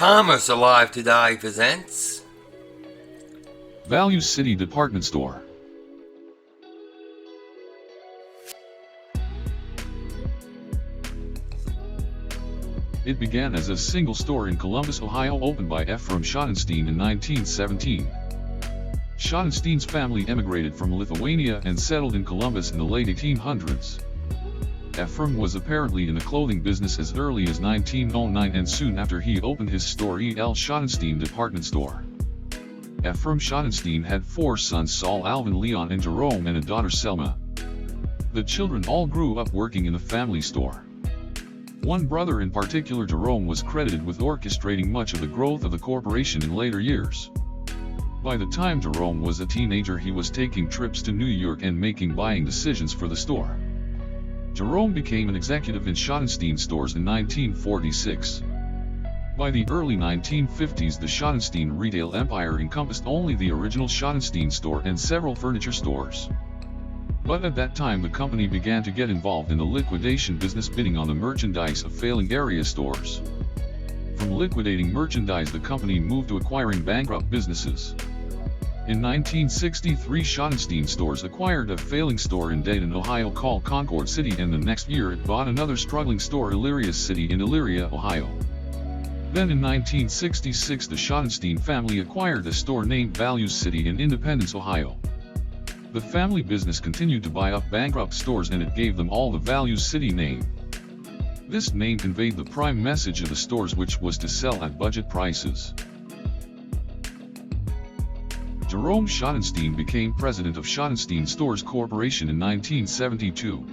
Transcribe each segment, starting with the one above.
Commerce Alive Today presents Value City Department Store. It began as a single store in Columbus, Ohio, opened by Ephraim Schottenstein in 1917. Schottenstein's family emigrated from Lithuania and settled in Columbus in the late 1800s. Ephraim was apparently in the clothing business as early as 1909, and soon after he opened his store, E.L. Schottenstein Department Store. Ephraim Schottenstein had 4 sons: Saul, Alvin, Leon, and Jerome, and a daughter, Selma. The children all grew up working in the family store. One brother in particular, Jerome, was credited with orchestrating much of the growth of the corporation in later years. By the time Jerome was a teenager, he was taking trips to New York and making buying decisions for the store. Jerome became an executive in Schottenstein stores in 1946. By the early 1950s, the Schottenstein retail empire encompassed only the original Schottenstein store and several furniture stores. But at that time, the company began to get involved in the liquidation business, bidding on the merchandise of failing area stores. From liquidating merchandise, the company moved to acquiring bankrupt businesses. In 1963, Schottenstein stores acquired a failing store in Dayton, Ohio called Concord City, and the next year it bought another struggling store, Elyria City, in Elyria, Ohio. Then in 1966, the Schottenstein family acquired a store named Value City in Independence, Ohio. The family business continued to buy up bankrupt stores, and it gave them all the Value City name. This name conveyed the prime message of the stores, which was to sell at budget prices. Jerome Schottenstein became president of Schottenstein Stores Corporation in 1972.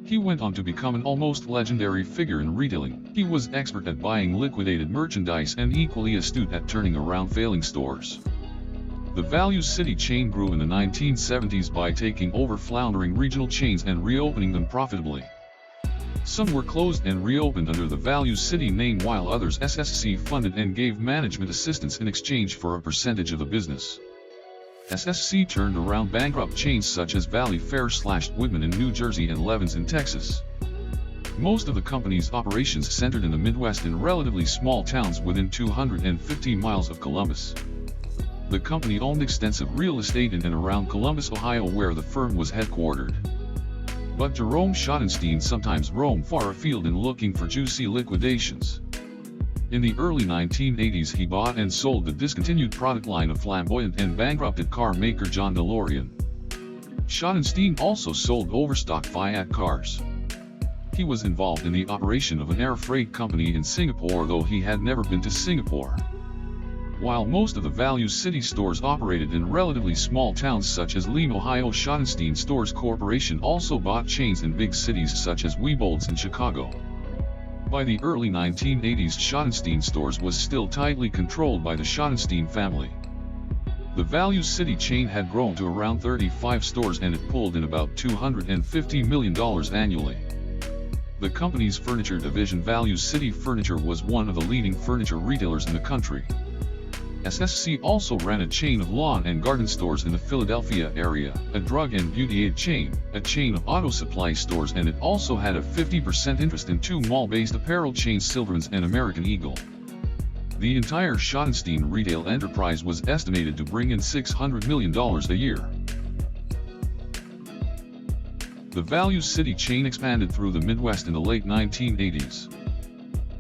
He went on to become an almost legendary figure in retailing. He was expert at buying liquidated merchandise and equally astute at turning around failing stores. The Value City chain grew in the 1970s by taking over floundering regional chains and reopening them profitably. Some were closed and reopened under the Value City name, while others SSC funded and gave management assistance in exchange for a percentage of the business. SSC turned around bankrupt chains such as Valley Fair, Whitman in New Jersey, and Levin's in Texas. Most of the company's operations centered in the Midwest in relatively small towns within 250 miles of Columbus. The company owned extensive real estate in and around Columbus, Ohio, where the firm was headquartered. But Jerome Schottenstein sometimes roamed far afield in looking for juicy liquidations. In the early 1980s, he bought and sold the discontinued product line of flamboyant and bankrupted car maker John DeLorean. Schottenstein also sold overstocked Fiat cars. He was involved in the operation of an air freight company in Singapore, though he had never been to Singapore. While most of the Value City stores operated in relatively small towns such as Lee, Ohio, Schottenstein Stores Corporation also bought chains in big cities such as Wiebold's in Chicago. By the early 1980s, Schottenstein Stores was still tightly controlled by the Schottenstein family. The Value City chain had grown to around 35 stores, and it pulled in about $250 million annually. The company's furniture division, Value City Furniture, was one of the leading furniture retailers in the country. SSC also ran a chain of lawn and garden stores in the Philadelphia area, a drug and beauty aid chain, a chain of auto supply stores, and it also had a 50% interest in 2 mall-based apparel chains, Silverman's and American Eagle. The entire Schottenstein retail enterprise was estimated to bring in $600 million a year. The Value City chain expanded through the Midwest in the late 1980s.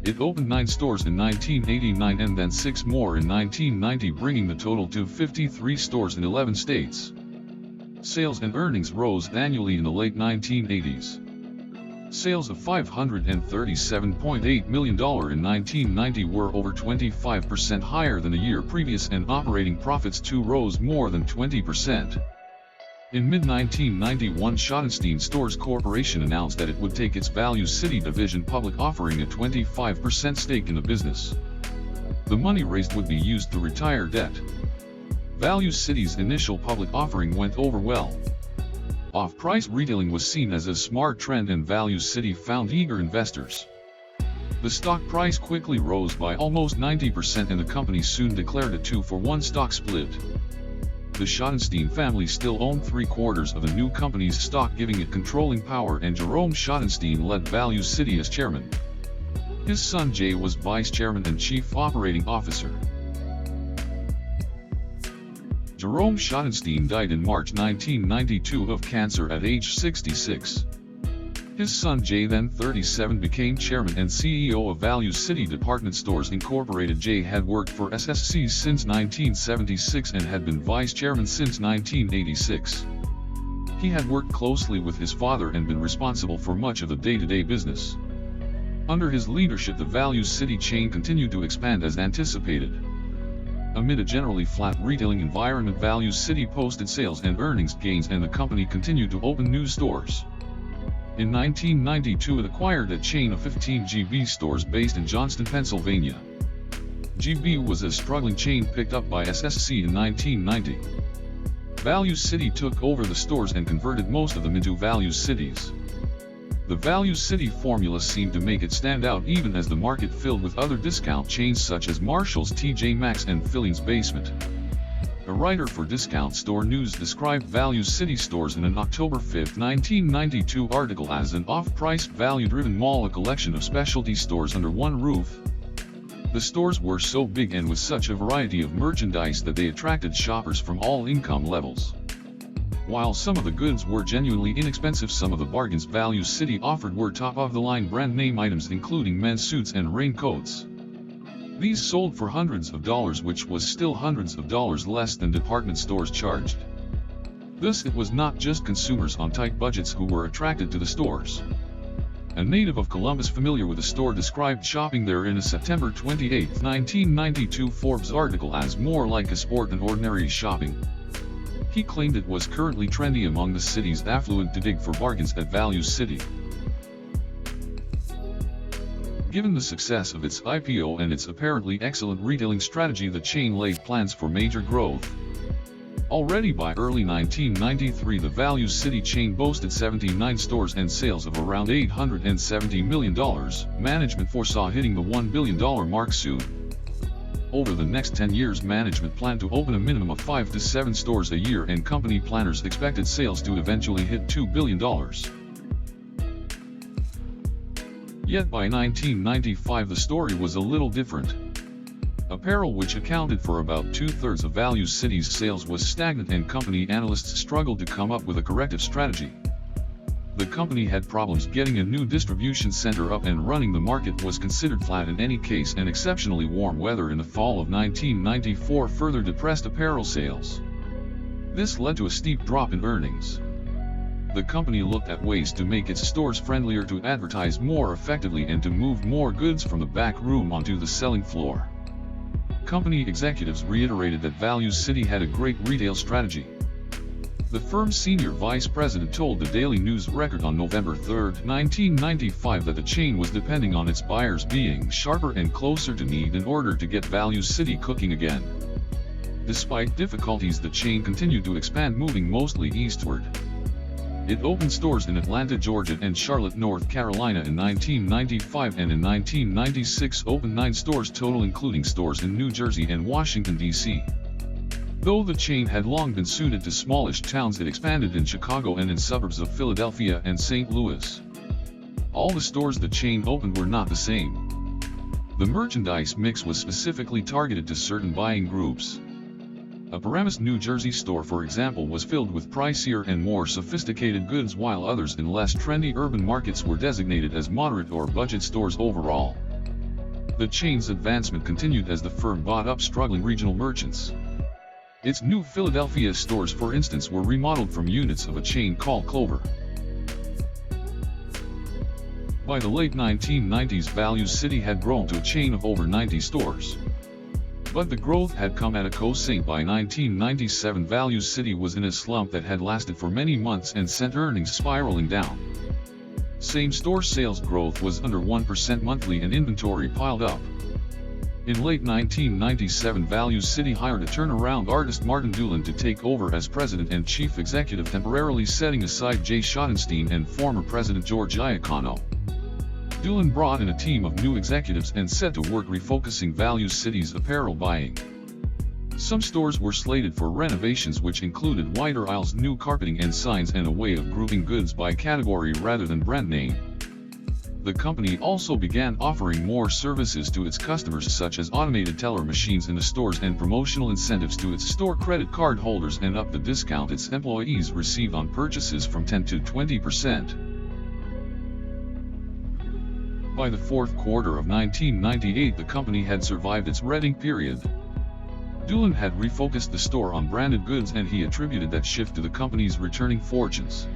It opened 9 stores in 1989 and then 6 more in 1990, bringing the total to 53 stores in 11 states. Sales and earnings rose annually in the late 1980s. Sales of $537.8 million in 1990 were over 25% higher than the year previous, and operating profits too rose more than 20%. In mid-1991, Schottenstein Stores Corporation announced that it would take its Value City division public, offering a 25% stake in the business. The money raised would be used to retire debt. Value City's initial public offering went over well. Off-price retailing was seen as a smart trend, and Value City found eager investors. The stock price quickly rose by almost 90%, and the company soon declared a 2-for-1 stock split. The Schottenstein family still owned 3/4 of the new company's stock, giving it controlling power, and Jerome Schottenstein led Value City as chairman. His son Jay was vice chairman and chief operating officer. Jerome Schottenstein died in March 1992 of cancer at age 66. His son Jay, then 37, became chairman and CEO of Value City Department Stores Incorporated. Jay had worked for SSC since 1976 and had been vice chairman since 1986. He had worked closely with his father and been responsible for much of the day-to-day business. Under his leadership, the Value City chain continued to expand as anticipated. Amid a generally flat retailing environment, Value City posted sales and earnings gains, and the company continued to open new stores. In 1992, it acquired a chain of 15 GB stores based in Johnston, Pennsylvania. GB was a struggling chain picked up by SSC in 1990. Value City took over the stores and converted most of them into Value Cities. The Value City formula seemed to make it stand out even as the market filled with other discount chains such as Marshall's, TJ Maxx, and Filling's Basement. A writer for Discount Store News described Value City stores in an October 5, 1992 article as an off-price, value-driven mall, a collection of specialty stores under one roof. The stores were so big and with such a variety of merchandise that they attracted shoppers from all income levels. While some of the goods were genuinely inexpensive, some of the bargains Value City offered were top-of-the-line brand-name items, including men's suits and raincoats. These sold for hundreds of dollars, which was still hundreds of dollars less than department stores charged. Thus, it was not just consumers on tight budgets who were attracted to the stores. A native of Columbus familiar with the store described shopping there in a September 28, 1992 Forbes article as more like a sport than ordinary shopping. He claimed it was currently trendy among the city's affluent to dig for bargains at Value City. Given the success of its IPO and its apparently excellent retailing strategy, the chain laid plans for major growth. Already by early 1993, the Value City chain boasted 79 stores and sales of around $870 million. Management foresaw hitting the $1 billion mark soon. Over the next 10 years, management planned to open a minimum of 5 to 7 stores a year, and company planners expected sales to eventually hit $2 billion. Yet by 1995 the story was a little different. Apparel, which accounted for about 2/3 of Value City's sales, was stagnant, and company analysts struggled to come up with a corrective strategy. The company had problems getting a new distribution center up and running. The market was considered flat in any case, and exceptionally warm weather in the fall of 1994 further depressed apparel sales. This led to a steep drop in earnings. The company looked at ways to make its stores friendlier, to advertise more effectively, and to move more goods from the back room onto the selling floor. Company executives reiterated that Value City had a great retail strategy. The firm's senior vice president told the Daily News Record on November 3, 1995 that the chain was depending on its buyers being sharper and closer to need in order to get Value City cooking again. Despite difficulties, the chain continued to expand, moving mostly eastward. It opened stores in Atlanta, Georgia, and Charlotte, North Carolina in 1995, and in 1996 opened 9 stores total, including stores in New Jersey and Washington, D.C. Though the chain had long been suited to smallish towns, it expanded in Chicago and in suburbs of Philadelphia and St. Louis. All the stores the chain opened were not the same. The merchandise mix was specifically targeted to certain buying groups. A Paramus, New Jersey store, for example, was filled with pricier and more sophisticated goods, while others in less trendy urban markets were designated as moderate or budget stores overall. The chain's advancement continued as the firm bought up struggling regional merchants. Its new Philadelphia stores, for instance, were remodeled from units of a chain called Clover. By the late 1990s, Value City had grown to a chain of over 90 stores. But the growth had come at a cost. By 1997, Value City was in a slump that had lasted for many months and sent earnings spiraling down. Same-store sales growth was under 1% monthly, and inventory piled up. In late 1997, Value City hired a turnaround artist, Martin Doolan, to take over as president and chief executive, temporarily setting aside Jay Schottenstein and former president George Iacono. Doolan brought in a team of new executives and set to work refocusing Value City's apparel buying. Some stores were slated for renovations, which included wider aisles, new carpeting and signs, and a way of grouping goods by category rather than brand name. The company also began offering more services to its customers, such as automated teller machines in the stores and promotional incentives to its store credit card holders, and upped the discount its employees receive on purchases from 10 to 20%. By the fourth quarter of 1998, the company had survived its retting period. Doolan had refocused the store on branded goods, and he attributed that shift to the company's returning fortunes.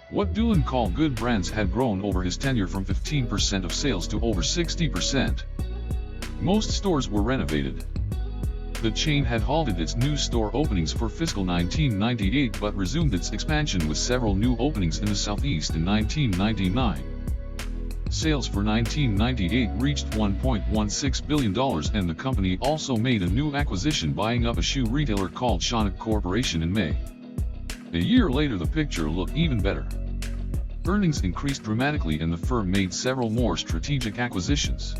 What Doolan called good brands had grown over his tenure from 15% of sales to over 60%. Most stores were renovated. The chain had halted its new store openings for fiscal 1998 but resumed its expansion with several new openings in the Southeast in 1999. Sales for 1998 reached $1.16 billion, and the company also made a new acquisition, buying up a shoe retailer called Shawnee Corporation in May. A year later, the picture looked even better. Earnings increased dramatically and the firm made several more strategic acquisitions.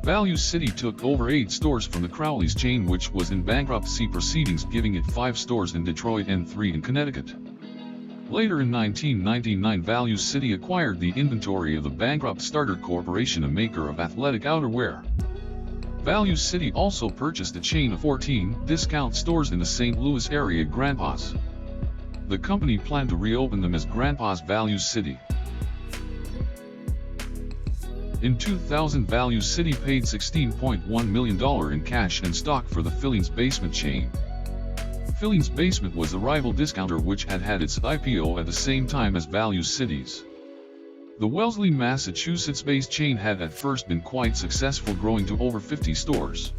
Value City took over 8 stores from the Crowley's chain, which was in bankruptcy proceedings, giving it 5 stores in Detroit and 3 in Connecticut. Later in 1999, Value City acquired the inventory of the bankrupt Starter Corporation, a maker of athletic outerwear. Value City also purchased a chain of 14 discount stores in the St. Louis area, Grandpa's. The company planned to reopen them as Grandpa's Value City. In 2000, Value City paid $16.1 million in cash and stock for the Fillings Basement chain. Fillings Basement was a rival discounter which had had its IPO at the same time as Value City's. The Wellesley, Massachusetts-based chain had at first been quite successful, growing to over 50 stores.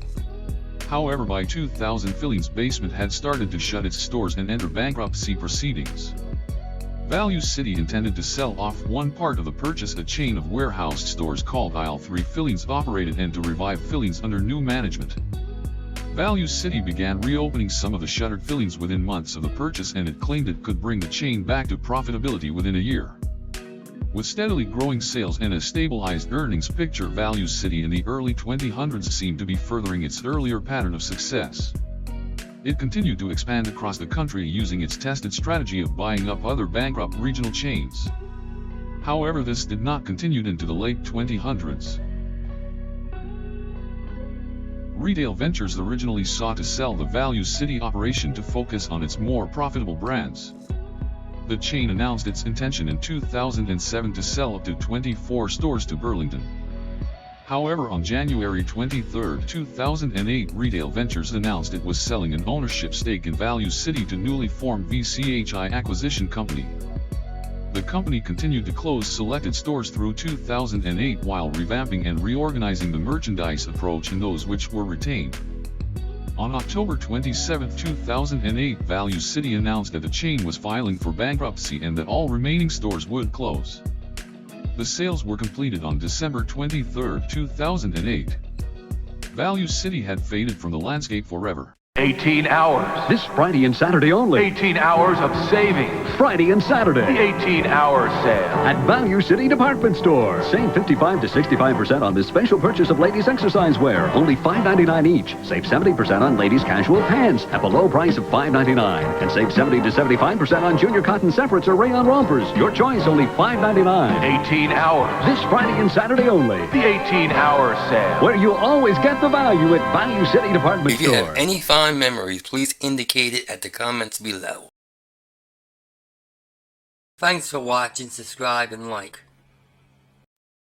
However, by 2000, Fillings Basement had started to shut its stores and enter bankruptcy proceedings. Value City intended to sell off one part of the purchase, a chain of warehoused stores called Aisle 3 Fillings operated, and to revive Fillings under new management. Value City began reopening some of the shuttered Fillings within months of the purchase, and it claimed it could bring the chain back to profitability within a year. With steadily growing sales and a stabilized earnings picture, Value City in the early 2000s seemed to be furthering its earlier pattern of success. It continued to expand across the country using its tested strategy of buying up other bankrupt regional chains. However, this did not continue into the late 2000s. Retail Ventures originally sought to sell the Value City operation to focus on its more profitable brands. The chain announced its intention in 2007 to sell up to 24 stores to Burlington. However, on January 23, 2008, Retail Ventures announced it was selling an ownership stake in Value City to newly formed VCHI Acquisition Company. The company continued to close selected stores through 2008 while revamping and reorganizing the merchandise approach in those which were retained. On October 27, 2008, Value City announced that the chain was filing for bankruptcy and that all remaining stores would close. The sales were completed on December 23, 2008. Value City had faded from the landscape forever. 18 hours. This Friday and Saturday only. 18 hours of savings. Friday and Saturday. The 18-hour sale. At Value City Department Store. Save 55 to 65% on this special purchase of ladies' exercise wear. Only $5.99 each. Save 70% on ladies' casual pants at the low price of $5.99. And save 70 to 75% on junior cotton separates or rayon rompers. Your choice, only $5.99. 18 hours. This Friday and Saturday only. The 18-hour sale. Where you'll always get the value at Value City Department If you Store. have any fond memories, please indicate it at the comments below. Thanks for watching, subscribe and like.